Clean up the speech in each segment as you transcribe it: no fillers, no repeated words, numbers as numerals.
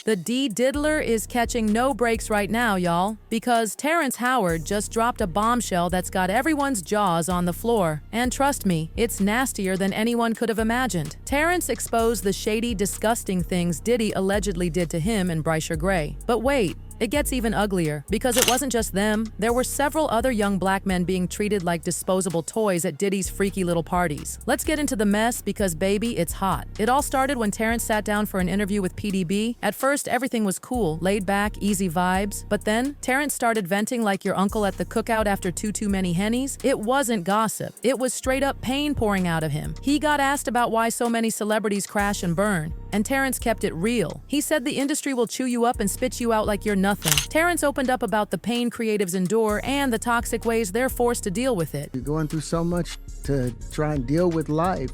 The D-Diddler is catching no breaks right now, y'all, because Terrence Howard just dropped a bombshell that's got everyone's jaws on the floor. And trust me, it's nastier than anyone could have imagined. Terrence exposed the shady, disgusting things Diddy allegedly did to him and Bryshere Gray. But wait, it gets even uglier, because it wasn't just them. There were several other young black men being treated like disposable toys at Diddy's freaky little parties. Let's get into the mess because, baby, it's hot. It all started when Terrence sat down for an interview with PDB. At first, everything was cool, laid back, easy vibes. But then, Terrence started venting like your uncle at the cookout after too many Hennies. It wasn't gossip. It was straight up pain pouring out of him. He got asked about why so many celebrities crash and burn, and Terrence kept it real. He said the industry will chew you up and spit you out like you're nothing. Terrence opened up about the pain creatives endure and the toxic ways they're forced to deal with it. You're going through so much to try and deal with life.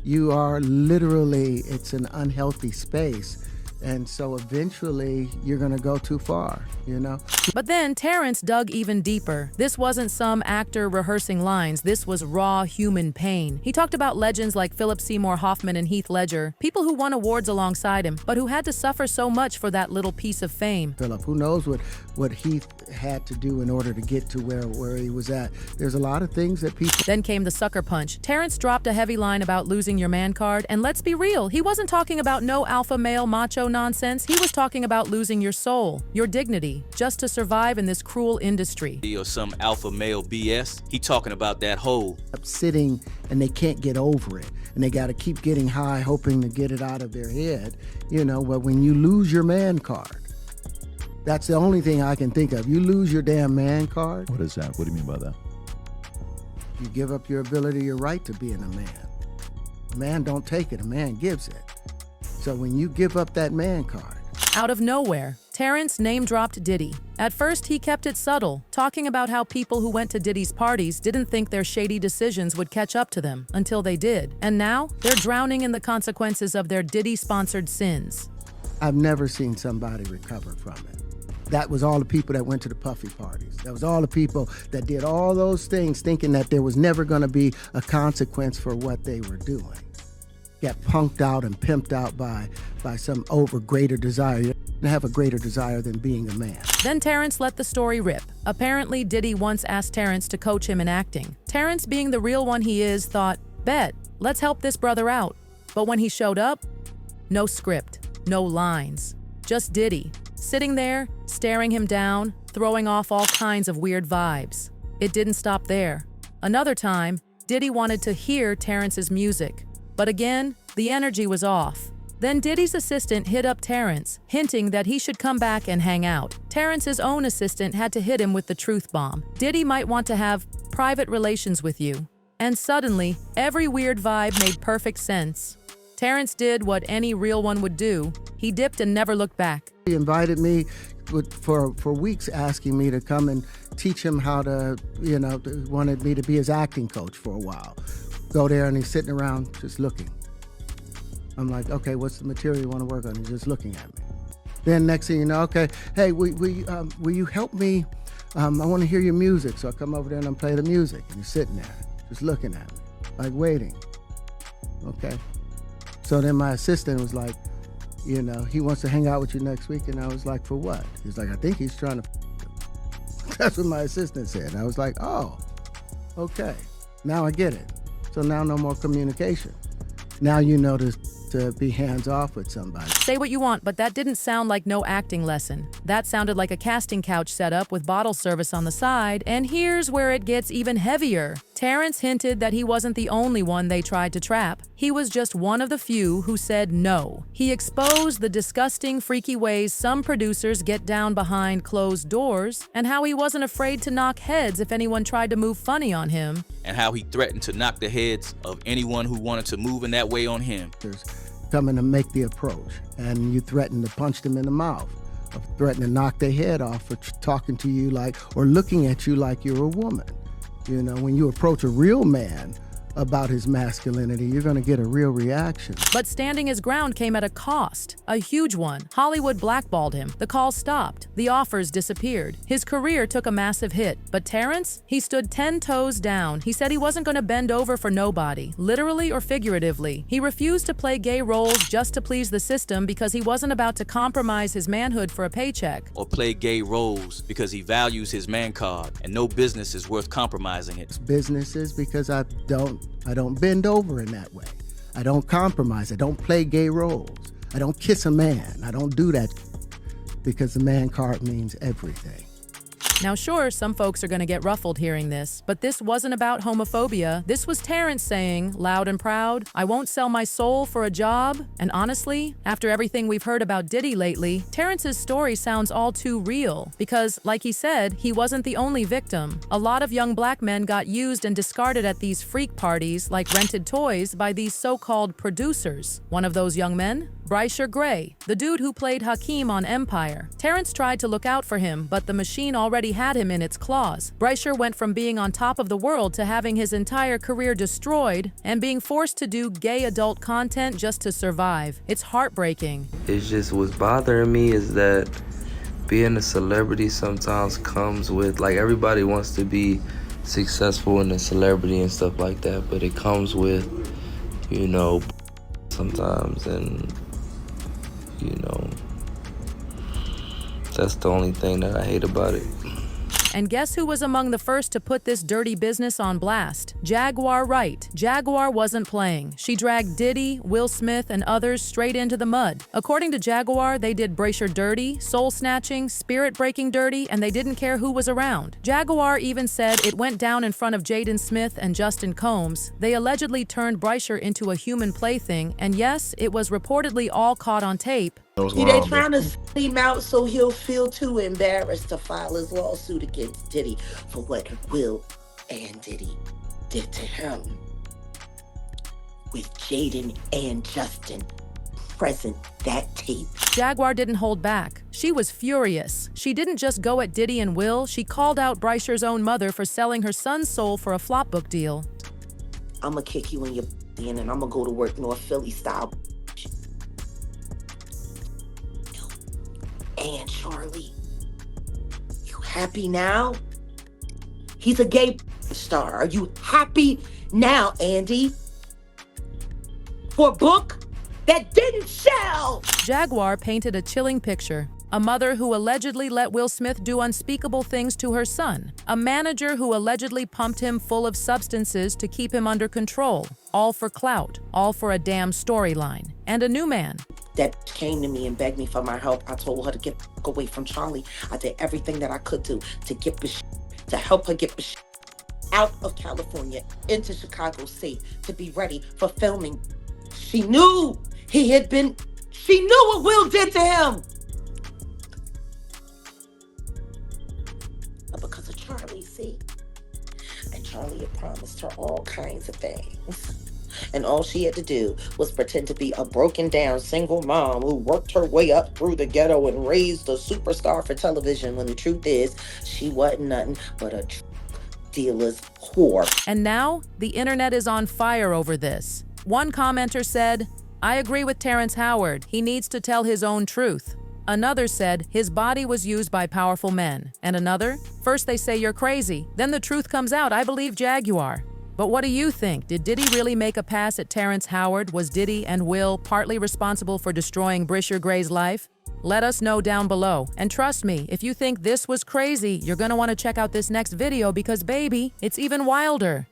You are literally, it's an unhealthy space. And so eventually you're going to go too far, you know? But then Terrence dug even deeper. This wasn't some actor rehearsing lines. This was raw human pain. He talked about legends like Philip Seymour Hoffman and Heath Ledger, people who won awards alongside him, but who had to suffer so much for that little piece of fame. Philip, who knows what Heath had to do in order to get to where he was at. There's a lot of things that people... Then came the sucker punch. Terrence dropped a heavy line about losing your man card, and let's be real, he wasn't talking about no alpha male macho nonsense. He was talking about losing your soul, your dignity, just to survive in this cruel industry. Or some alpha male BS. He talking about that whole sitting and they can't get over it, and they got to keep getting high hoping to get it out of their head, you know. But when you lose your man card, that's the only thing I can think of. You lose your damn man card. What is that? What do you mean by that? You give up your ability, your right to being a man. A man don't take it, a man gives it. So when you give up that man card. Out of nowhere, Terrence name-dropped Diddy. At first, he kept it subtle, talking about how people who went to Diddy's parties didn't think their shady decisions would catch up to them, until they did. And now, they're drowning in the consequences of their Diddy-sponsored sins. I've never seen somebody recover from it. That was all the people that went to the Puffy parties. That was all the people that did all those things thinking that there was never going to be a consequence for what they were doing. Got punked out and pimped out by some greater desire. You don't have a greater desire than being a man. Then Terrence let the story rip. Apparently, Diddy once asked Terrence to coach him in acting. Terrence, being the real one he is, thought, bet, let's help this brother out. But when he showed up, no script, no lines, just Diddy, sitting there, staring him down, throwing off all kinds of weird vibes. It didn't stop there. Another time, Diddy wanted to hear Terrence's music. But again, the energy was off. Then Diddy's assistant hit up Terrence, hinting that he should come back and hang out. Terrence's own assistant had to hit him with the truth bomb. Diddy might want to have private relations with you. And suddenly, every weird vibe made perfect sense. Terrence did what any real one would do. He dipped and never looked back. He invited me for weeks, asking me to come and teach him how to, wanted me to be his acting coach for a while. Go there and he's sitting around just looking. I'm like, okay, what's the material you want to work on? He's just looking at me. Then next thing you know, okay, hey, will you help me? I want to hear your music. So I come over there and I play the music. And he's sitting there, just looking at me, like waiting. Okay. So then my assistant was like, he wants to hang out with you next week. And I was like, for what? He's like, I think he's trying to. That's what my assistant said. And I was like, oh, okay. Now I get it. So now no more communication. Now you know to be hands-off with somebody. Say what you want, but that didn't sound like no acting lesson. That sounded like a casting couch setup with bottle service on the side, and here's where it gets even heavier. Terrence hinted that he wasn't the only one they tried to trap. He was just one of the few who said no. He exposed the disgusting, freaky ways some producers get down behind closed doors, and how he wasn't afraid to knock heads if anyone tried to move funny on him. And how he threatened to knock the heads of anyone who wanted to move in that way on him. Coming to make the approach, and you threaten to punch them in the mouth, or threaten to knock their head off for talking to you like, or looking at you like you're a woman. When you approach a real man, about his masculinity, you're going to get a real reaction. But standing his ground came at a cost, a huge one. Hollywood blackballed him. The calls stopped. The offers disappeared. His career took a massive hit. But Terrence? He stood 10 toes down. He said he wasn't going to bend over for nobody, literally or figuratively. He refused to play gay roles just to please the system because he wasn't about to compromise his manhood for a paycheck. Or play gay roles because he values his man card, and no business is worth compromising it. Businesses because I don't bend over in that way. I don't compromise. I don't play gay roles. I don't kiss a man. I don't do that because the man card means everything. Now sure, some folks are going to get ruffled hearing this, but this wasn't about homophobia. This was Terrence saying, loud and proud, I won't sell my soul for a job. And honestly, after everything we've heard about Diddy lately, Terrence's story sounds all too real. Because, like he said, he wasn't the only victim. A lot of young black men got used and discarded at these freak parties like rented toys by these so-called producers. One of those young men? Bryshere Gray, the dude who played Hakeem on Empire. Terrence tried to look out for him, but the machine already had him in its claws. Bryshere went from being on top of the world to having his entire career destroyed and being forced to do gay adult content just to survive. It's heartbreaking. It just what's bothering me is that being a celebrity sometimes comes with, like, everybody wants to be successful in a celebrity and stuff like that, but it comes with, you know, sometimes, and you know, that's the only thing that I hate about it. And guess who was among the first to put this dirty business on blast? Jaguar Wright. Jaguar wasn't playing. She dragged Diddy, Will Smith, and others straight into the mud. According to Jaguar, they did Bryshere dirty, soul-snatching, spirit-breaking dirty, and they didn't care who was around. Jaguar even said it went down in front of Jaden Smith and Justin Combs. They allegedly turned Bryshere into a human plaything, and yes, it was reportedly all caught on tape. They trying to send him out so he'll feel too embarrassed to file his lawsuit against Diddy for what Will and Diddy did to him. With Jaden and Justin present that tape. Jaguar didn't hold back. She was furious. She didn't just go at Diddy and Will, she called out Bryshere's own mother for selling her son's soul for a flop book deal. I'ma kick you in your in and I'ma go to work North Philly style. And Charlie, you happy now? He's a gay star. Are you happy now, Andy? For a book that didn't sell? Jaguar painted a chilling picture. A mother who allegedly let Will Smith do unspeakable things to her son. A manager who allegedly pumped him full of substances to keep him under control. All for clout, all for a damn storyline. And a new man. That came to me and begged me for my help. I told her to get away from Charlie. I did everything that I could do to get to help her get out of California into Chicago State to be ready for filming. She knew she knew what Will did to him. But because of Charlie, see? And Charlie had promised her all kinds of things. And all she had to do was pretend to be a broken down single mom who worked her way up through the ghetto and raised a superstar for television, when the truth is she wasn't nothing but a dealer's whore. And now the internet is on fire over this. One commenter said, I agree with Terrence Howard. He needs to tell his own truth. Another said his body was used by powerful men. And another, first they say you're crazy, then the truth comes out, I believe Jaguar. But what do you think? Did Diddy really make a pass at Terrence Howard? Was Diddy and Will partly responsible for destroying Bryshere Gray's life? Let us know down below. And trust me, if you think this was crazy, you're gonna want to check out this next video because baby, it's even wilder.